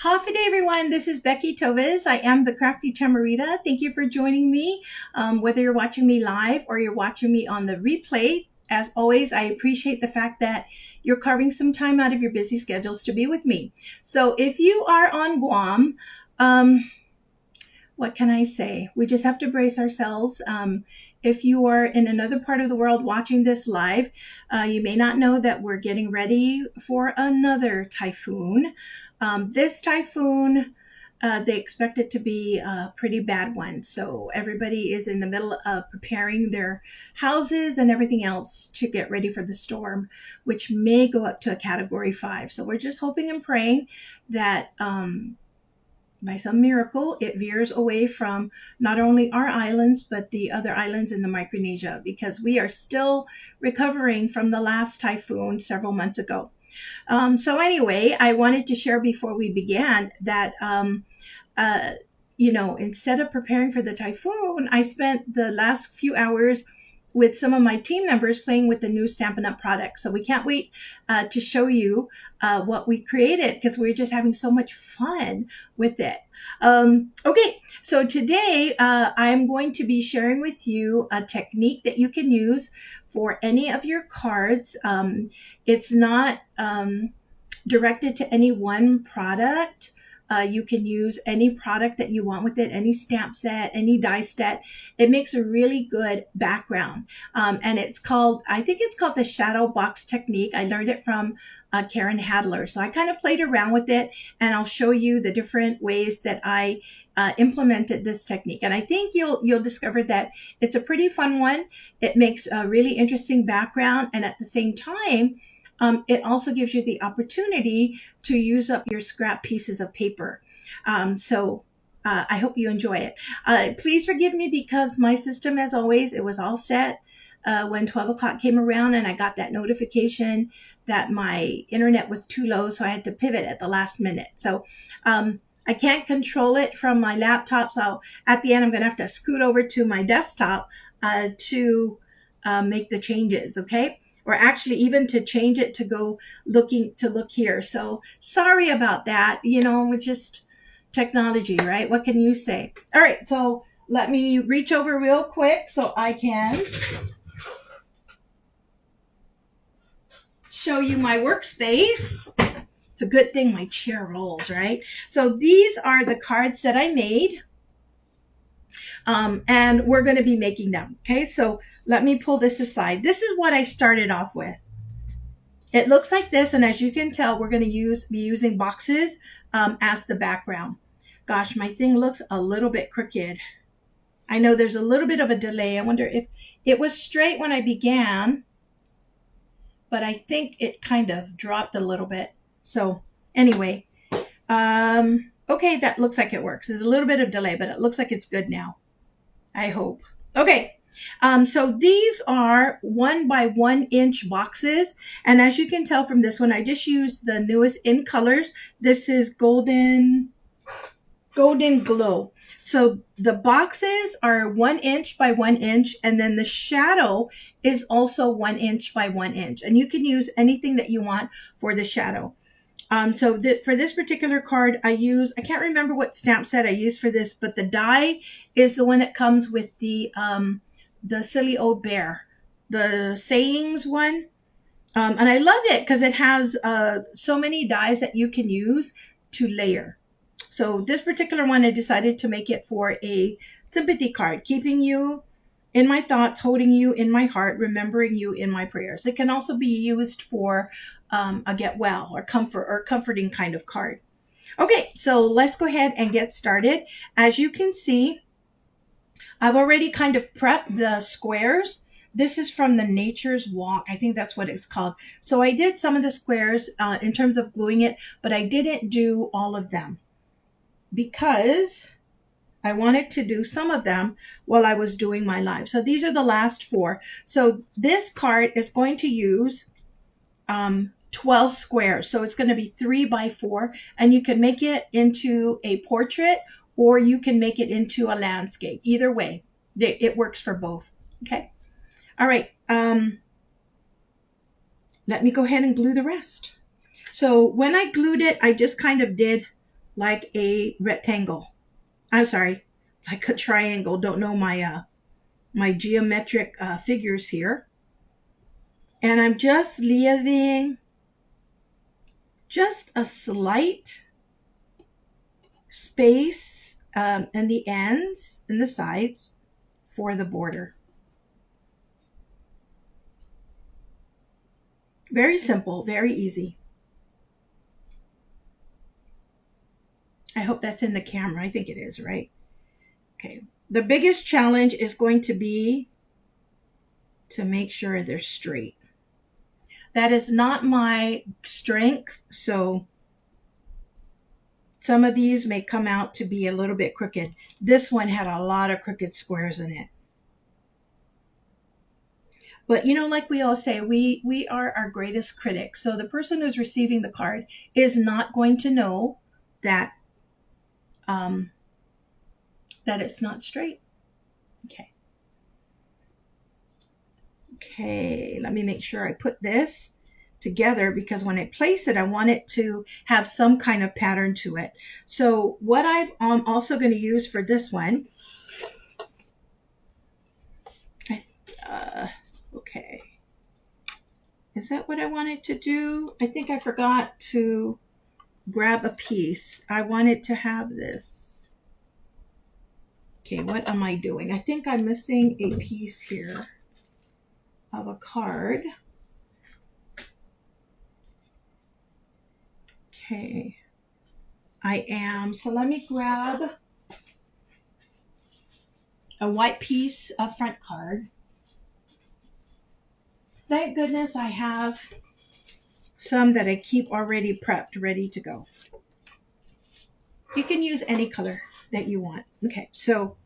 Hafa day, everyone. This is Becky Toves. I am the Crafty Tamarita. Thank you for joining me. Whether you're watching me live or you're watching me on the replay, as always, I appreciate the fact that you're carving some time out of your busy schedules to be with me. So if you are on Guam, what can I say? We just have to brace ourselves. If you are in another part of the world watching this live, you may not know that we're getting ready for another typhoon. This typhoon, they expect it to be a pretty bad one. So everybody is in the middle of preparing their houses and everything else to get ready for the storm, which may go up to a Category 5. So we're just hoping and praying that by some miracle, it veers away from not only our islands, but the other islands in the Micronesia, because we are still recovering from the last typhoon several months ago. So anyway, I wanted to share before we began that, instead of preparing for the typhoon, I spent the last few hours with some of my team members playing with the new Stampin' Up! Product. So we can't wait to show you what we created, because we're just having so much fun with it. Okay, so today I'm going to be sharing with you a technique that you can use for any of your cards. It's not directed to any one product. You can use any product that you want with it, any stamp set, any die set. It makes a really good background. And I think it's called the shadow box technique. I learned it from Karen Hadler. So I kind of played around with it, and I'll show you the different ways that I implemented this technique. And I think you'll discover that it's a pretty fun one. It makes a really interesting background, and at the same time, it also gives you the opportunity to use up your scrap pieces of paper. So I hope you enjoy it. Please forgive me, because my system, as always, it was all set when 12 o'clock came around, and I got that notification that my internet was too low, so I had to pivot at the last minute. So I can't control it from my laptop, so at the end I'm going to have to scoot over to my desktop to make the changes, okay? Or actually even to change it to look here. So sorry about that. It's just technology, right? What can you say? All right, so let me reach over real quick so I can show you my workspace. It's a good thing my chair rolls, right? So these are the cards that I made. And we're going to be making them. Okay, so let me pull this aside. This is what I started off with. It looks like this, and as you can tell, we're going to be using boxes as the background. Gosh, my thing looks a little bit crooked. I know there's a little bit of a delay. I wonder if it was straight when I began, but I think it kind of dropped a little bit. So anyway, okay, that looks like it works. There's a little bit of delay, but it looks like it's good now. I hope. Okay. So these are 1 by 1 inch boxes. And as you can tell from this one, I just used the newest in colors. This is Golden Glow. So the boxes are 1 inch by 1 inch. And then the shadow is also 1 inch by 1 inch. And you can use anything that you want for the shadow. For this particular card, I can't remember what stamp set I used for this, but the die is the one that comes with the Silly Old Bear, the Sayings one. And I love it because it has so many dies that you can use to layer. So this particular one, I decided to make it for a sympathy card, keeping you in my thoughts, holding you in my heart, remembering you in my prayers. It can also be used for a get well or comforting kind of card. Okay, so let's go ahead and get started. As you can see, I've already kind of prepped the squares. This is from the Nature's Walk. I think that's what it's called. So I did some of the squares in terms of gluing it, but I didn't do all of them because I wanted to do some of them while I was doing my live. So these are the last 4. So this card is going to use 12 squares. So it's going to be 3 by 4, and you can make it into a portrait or you can make it into a landscape. Either way, it works for both. Okay. All right. Let me go ahead and glue the rest. So when I glued it, I just kind of did like a rectangle. I'm sorry, like a triangle. Don't know my my geometric figures here. And I'm just leaving just a slight space in the ends and the sides for the border. Very simple, very easy. I hope that's in the camera. I think it is, right? Okay. The biggest challenge is going to be to make sure they're straight. That is not my strength, so some of these may come out to be a little bit crooked. This one had a lot of crooked squares in it. But you know, like we all say, we are our greatest critic. So the person who's receiving the card is not going to know that that it's not straight. Okay. Okay, let me make sure I put this together because when I place it, I want it to have some kind of pattern to it. So what I'm also going to use for this one, okay, is that what I wanted to do? I think I forgot to grab a piece. I wanted to have this. Okay, what am I doing? I think I'm missing a piece here of a card. Okay, I am. So let me grab a white piece of front card. Thank goodness I have some that I keep already prepped, ready to go. You can use any color that you want. Okay, so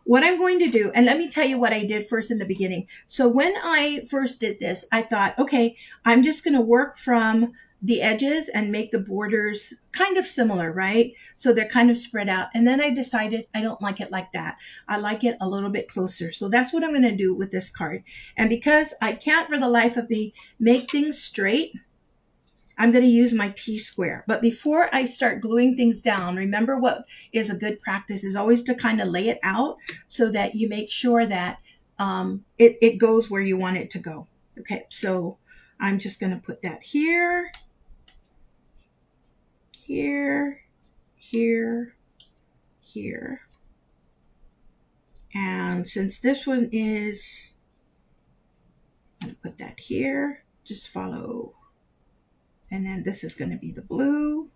what I'm going to do, and let me tell you what I did first in the beginning. So when I first did this, I thought, okay, I'm just going to work from the edges and make the borders kind of similar, right? So they're kind of spread out. And then I decided I don't like it like that. I like it a little bit closer. So that's what I'm going to do with this card. And because I can't for the life of me make things straight, I'm going to use my T-square. But before I start gluing things down, remember what is a good practice is always to kind of lay it out so that you make sure that it goes where you want it to go. Okay, so I'm just going to put that here, here, here, here. And since this one is, I'm going to put that here, just follow. And then this is going to be the blue.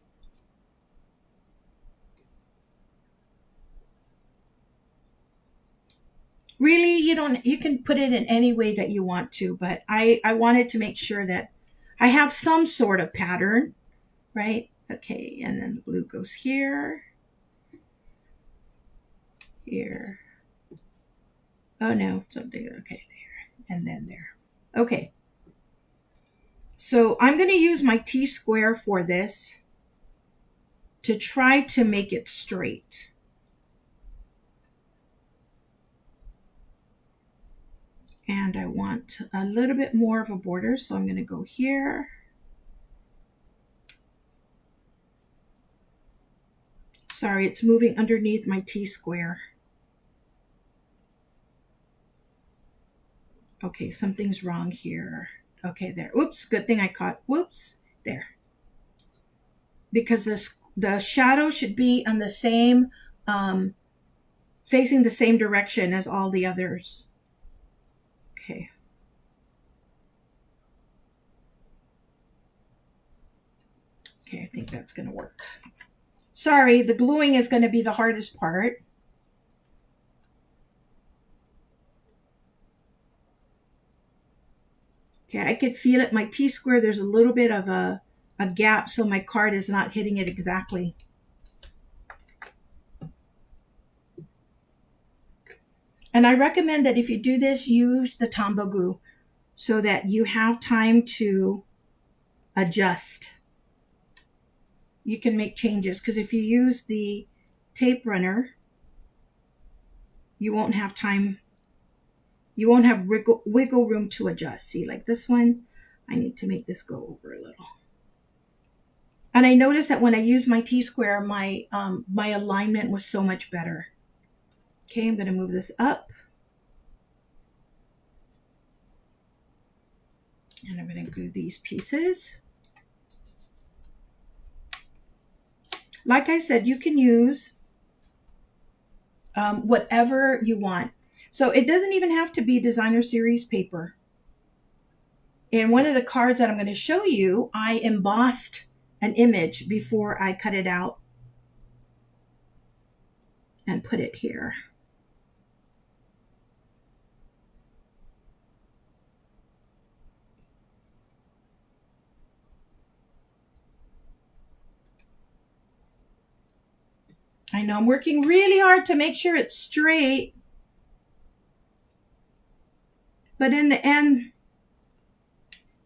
Really, you can put it in any way that you want to, but I wanted to make sure that I have some sort of pattern, right? Okay, and then the blue goes here, here. Oh no, something, okay, there, and then there. Okay. So I'm going to use my T-square for this to try to make it straight. And I want a little bit more of a border, so I'm going to go here. Sorry, it's moving underneath my T-square. Okay, something's wrong here. Okay, there. Oops, good thing I caught. Whoops, there. Because the shadow should be on the same, facing the same direction as all the others. Okay. Okay, I think that's going to work. Sorry, the gluing is going to be the hardest part. Okay, I could feel it. My T-square, there's a little bit of a gap, so my card is not hitting it exactly. And I recommend that if you do this, use the Tombow glue so that you have time to adjust. You can make changes, because if you use the tape runner, you won't have time. You won't have wiggle room to adjust. See, like this one, I need to make this go over a little. And I noticed that when I used my T-square, my alignment was so much better. Okay, I'm going to move this up. And I'm going to glue these pieces. Like I said, you can use whatever you want. So it doesn't even have to be designer series paper. In one of the cards that I'm going to show you, I embossed an image before I cut it out and put it here. I know I'm working really hard to make sure it's straight, but in the end,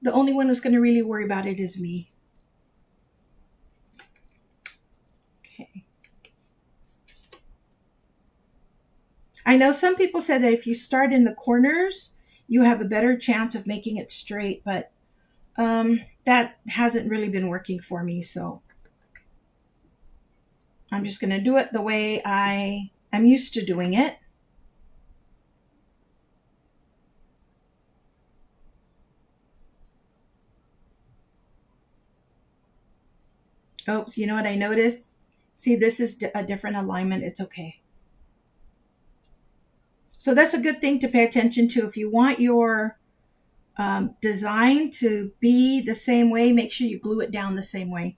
the only one who's going to really worry about it is me. Okay. I know some people said that if you start in the corners, you have a better chance of making it straight, but that hasn't really been working for me, so I'm just going to do it the way I am used to doing it. Oh, you know what I noticed? See, this is a different alignment. It's okay. So that's a good thing to pay attention to. If you want your design to be the same way, make sure you glue it down the same way.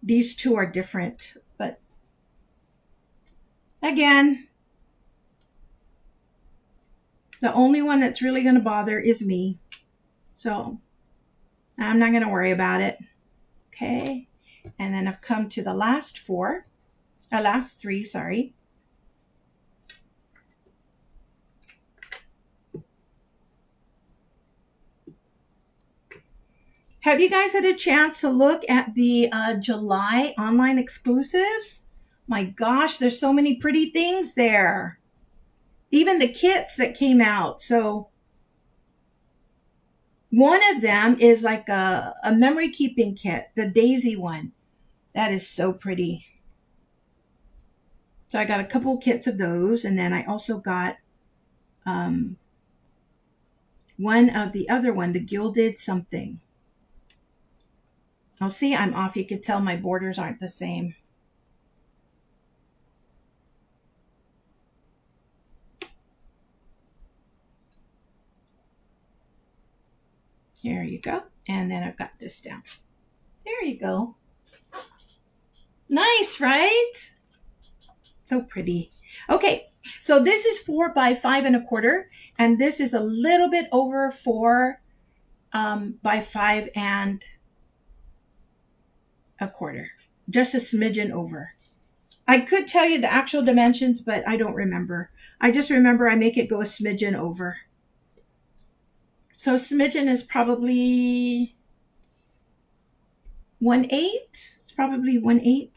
These two are different, but again, the only one that's really going to bother is me. So I'm not going to worry about it. Okay. And then I've come to the last three, sorry. Have you guys had a chance to look at the July online exclusives? My gosh, there's so many pretty things there. Even the kits that came out. So one of them is like a memory keeping kit, the Daisy one. That is so pretty. So I got a couple kits of those, and then I also got one of the other one, the Gilded something. Oh, see, I'm off. You could tell my borders aren't the same. Here you go. And then I've got this down. There you go. Nice, right? So pretty. Okay, so this is 4 by 5 1/4, and this is a little bit over 4 by 5 1/4. Just a smidgen over. I could tell you the actual dimensions, but I don't remember. I just remember I make it go a smidgen over. So smidgen is probably 1/8. It's probably 1/8.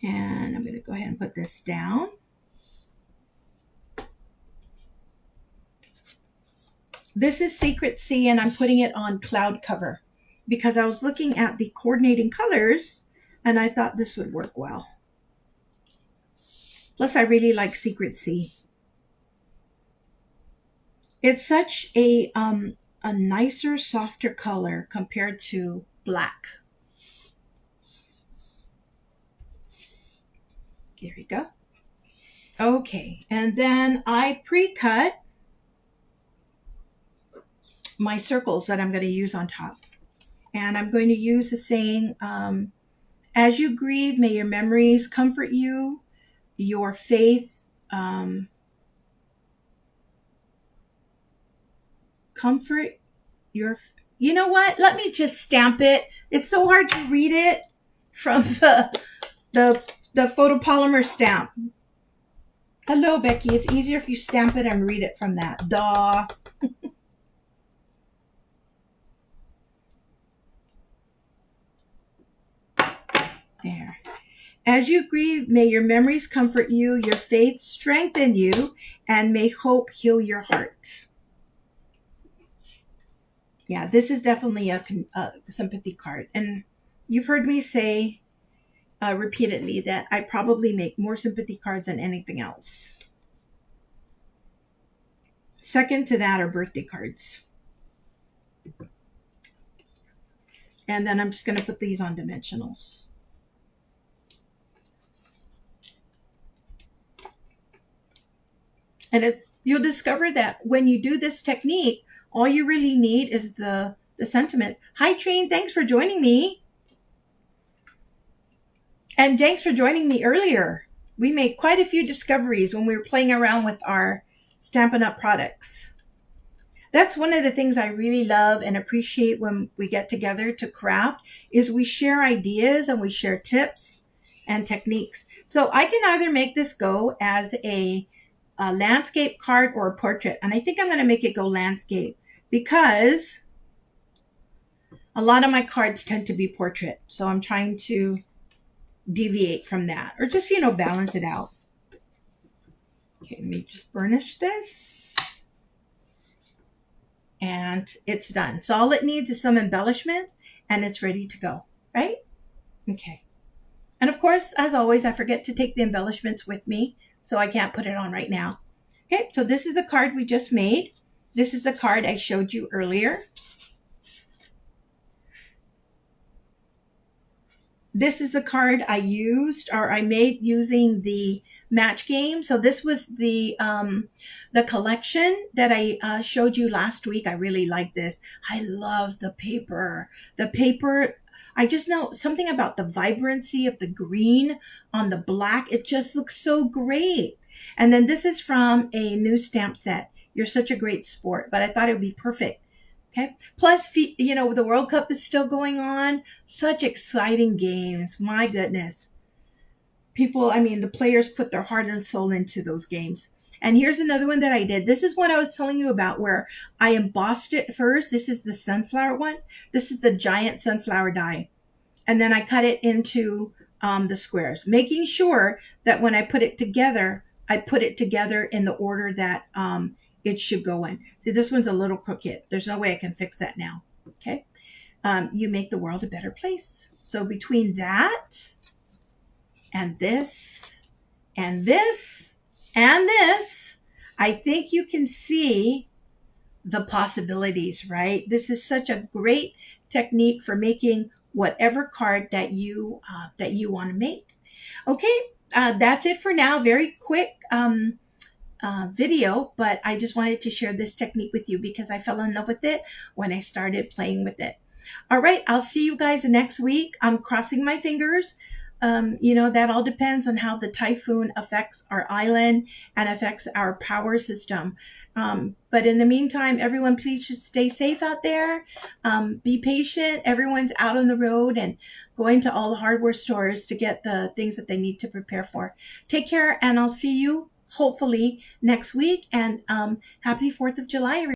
And I'm going to go ahead and put this down. This is Secret Sea, and I'm putting it on cloud cover because I was looking at the coordinating colors and I thought this would work well. Plus, I really like Secret Sea. It's such a nicer, softer color compared to black. There you go. Okay, and then I pre-cut my circles that I'm going to use on top. And I'm going to use the saying, as you grieve, may your memories comfort you, your faith comfort your, you know what? Let me just stamp it. It's so hard to read it from the photopolymer stamp. Hello, Becky. It's easier if you stamp it and read it from that. Duh. There. As you grieve, may your memories comfort you, your faith strengthen you, and may hope heal your heart. Yeah, this is definitely a sympathy card. And you've heard me say repeatedly that I probably make more sympathy cards than anything else. Second to that are birthday cards. And then I'm just going to put these on dimensionals. And you'll discover that when you do this technique, all you really need is the sentiment. Hi, Train. Thanks for joining me. And thanks for joining me earlier. We made quite a few discoveries when we were playing around with our Stampin' Up! Products. That's one of the things I really love and appreciate when we get together to craft is we share ideas and we share tips and techniques. So I can either make this go as a landscape card or a portrait. And I think I'm going to make it go landscape because a lot of my cards tend to be portrait. So I'm trying to deviate from that or just, balance it out. Okay, let me just burnish this. And it's done. So all it needs is some embellishment and it's ready to go, right? Okay. And of course, as always, I forget to take the embellishments with me, so I can't put it on right now. Okay, so this is the card we just made. This is the card I showed you earlier. This is the card I used or I made using the match game. So this was the collection that I showed you last week. I really like this. I love the paper. The paper, I just know something about the vibrancy of the green on the black. It just looks so great. And then this is from a new stamp set. You're such a great sport, but I thought it would be perfect. Okay. Plus, the World Cup is still going on. Such exciting games. My goodness. The players put their heart and soul into those games. And here's another one that I did. This is what I was telling you about where I embossed it first. This is the sunflower one. This is the giant sunflower die. And then I cut it into the squares, making sure that when I put it together in the order that it should go in. See, this one's a little crooked. There's no way I can fix that now. Okay. You make the world a better place. So between that and this and this and this, I think you can see the possibilities, right? This is such a great technique for making whatever card that you want to make. Okay. That's it for now. Very quick video, but I just wanted to share this technique with you because I fell in love with it when I started playing with it. All right, I'll see you guys next week. I'm crossing my fingers. That all depends on how the typhoon affects our island and affects our power system. But in the meantime, everyone, please just stay safe out there. Be patient. Everyone's out on the road and going to all the hardware stores to get the things that they need to prepare for. Take care, and I'll see you hopefully next week. And happy 4th of July, everyone.